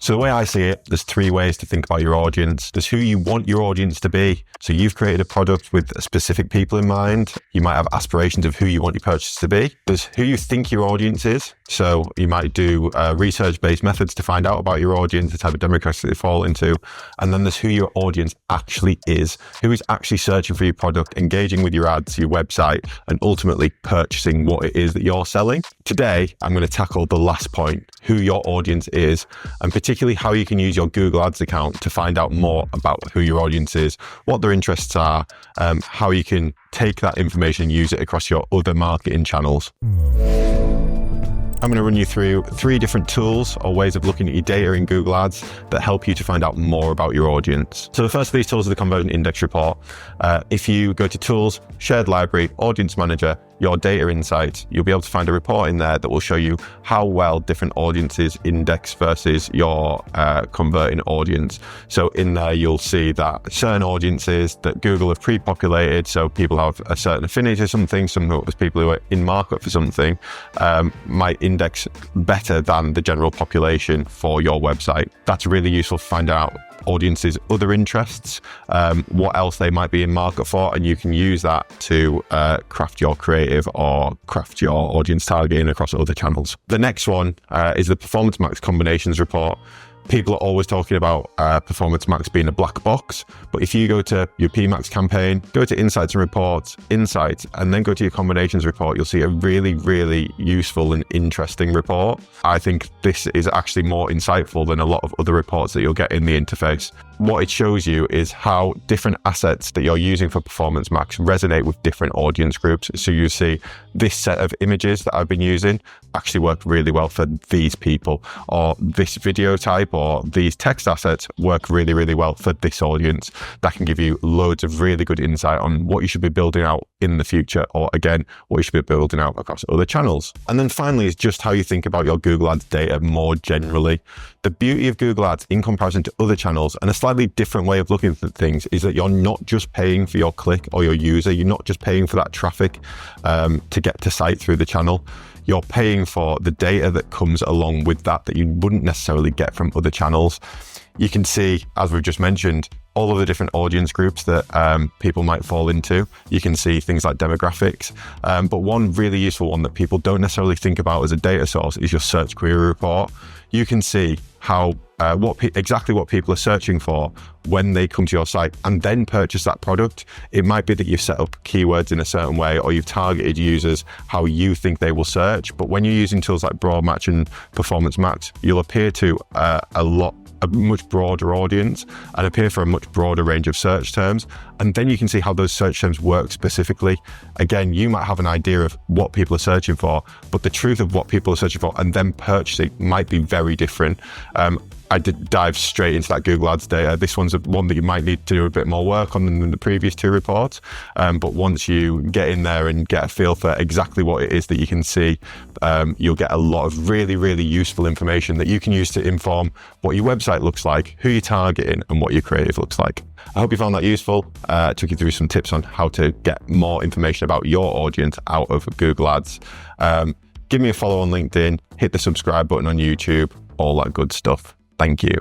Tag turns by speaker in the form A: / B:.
A: So the way I see it, there's 3 ways to think about your audience. There's who you want your audience to be. So you've created a product with specific people in mind. You might have aspirations of who you want your purchase to be. There's who you think your audience is. So you might do research-based methods to find out about your audience, the type of demographics they fall into. And then there's who your audience actually is, who is actually searching for your product, engaging with your ads, your website, and ultimately purchasing what it is that you're selling. Today, I'm going to tackle the last point, who your audience is, and particularly how you can use your Google Ads account to find out more about who your audience is, what their interests are, how you can take that information and use it across your other marketing channels. I'm going to run you through 3 different tools or ways of looking at your data in Google Ads that help you to find out more about your audience. So the first of these tools is the Conversion Index Report. If you go to Tools, Shared Library, Audience Manager, your data insights, you'll be able to find a report in there that will show you how well different audiences index versus your converting audience. So in there, you'll see that certain audiences that Google have pre-populated, so people have a certain affinity to something, some people who are in market for something, might index better than the general population for your website. That's really useful to find out audiences' other interests, what else they might be in market for, and you can use that to craft your creative or craft your audience targeting across other channels. The next one is the Performance Max Combinations Report. People are always talking about Performance Max being a black box, but if you go to your PMax campaign, go to Insights and Reports, Insights, and then go to your Combinations Report, you'll see a really, really useful and interesting report. I think this is actually more insightful than a lot of other reports that you'll get in the interface. What it shows you is how different assets that you're using for Performance Max resonate with different audience groups. So you see this set of images that I've been using actually work really well for these people, or this video type or these text assets work really, really well for this audience. That can give you loads of really good insight on what you should be building out in the future, or again, what you should be building out across other channels. And then finally is just how you think about your Google Ads data more generally. The beauty of Google Ads in comparison to other channels, and a slightly different way of looking at things, is that you're not just paying for your click or your user. You're not just paying for that traffic to get to site through the channel. You're paying for the data that comes along with that you wouldn't necessarily get from other channels. You can see, as we've just mentioned, all of the different audience groups that people might fall into. You can see things like demographics, but one really useful one that people don't necessarily think about as a data source is your search query report. You can see how exactly what people are searching for when they come to your site and then purchase that product. It might be that you've set up keywords in a certain way, or you've targeted users how you think they will search. But when you're using tools like Broad Match and Performance Max, you'll appear to a much broader audience and appear for a much broader range of search terms. And then you can see how those search terms work specifically. Again, you might have an idea of what people are searching for, but the truth of what people are searching for and then purchasing might be very different. I did dive straight into that Google Ads data. This one's one that you might need to do a bit more work on than the previous 2 reports. But once you get in there and get a feel for exactly what it is that you can see, you'll get a lot of really, really useful information that you can use to inform what your website looks like, who you're targeting, and what your creative looks like. I hope you found that useful. I took you through some tips on how to get more information about your audience out of Google Ads. Give me a follow on LinkedIn, hit the subscribe button on YouTube, all that good stuff. Thank you.